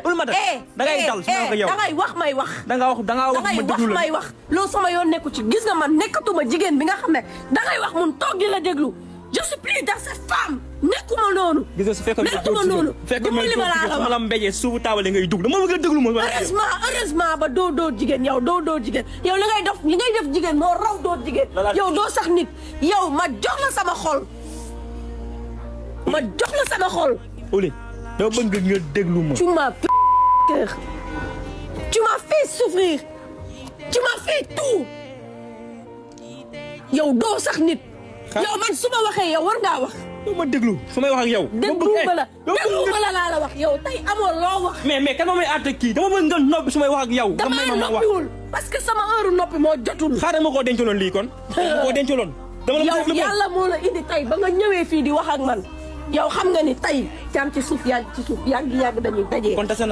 bul ma def da ngay dal su ma ko yow da ngay wax may wax. da nga wax ma déglu la may wax loolu sama yoon nekku ci gis nga man nekkatuma jigéen bi nga xam ne da ngay wax mun toog di la déglu je suis plus dans cette femme nekkuma noonu. gis nga su fekkoon nekkuma noonu. fekkoon li ma la wax la mbéjee suufu taawale ngay dugg dama bëgg a déglu ma. heureusement ba doo jigéen yow doo jigéen yow li ngay def jigéen moo raw doo jigéen. yow doo sax nit yow ma jox la sama xol. Ouli dama bëgg nga déglu ma. tu m'as cœur. Tu m'as fait souffrir. Tu m'as fait tout. yow doo sax nit. yow man su ma waxee yow war ngaa wax. yow ma déglu su may wax ak yow. déglu ma la laa la wax yow tey amoo loo wax. mais kan moo may àtte kii dama bëgg nga noppi su may wax ak yow. damaa noppiwul parce que sama heure noppi moo jotul. xaaral ma koo dencaloon lii kon. ma koo dencaloon. dama la yow yàlla moo la indi tey ba nga ñëwee fii di wax ak man yow xam nga ni tey jàmm ci suuf yàgg dañuy dajee.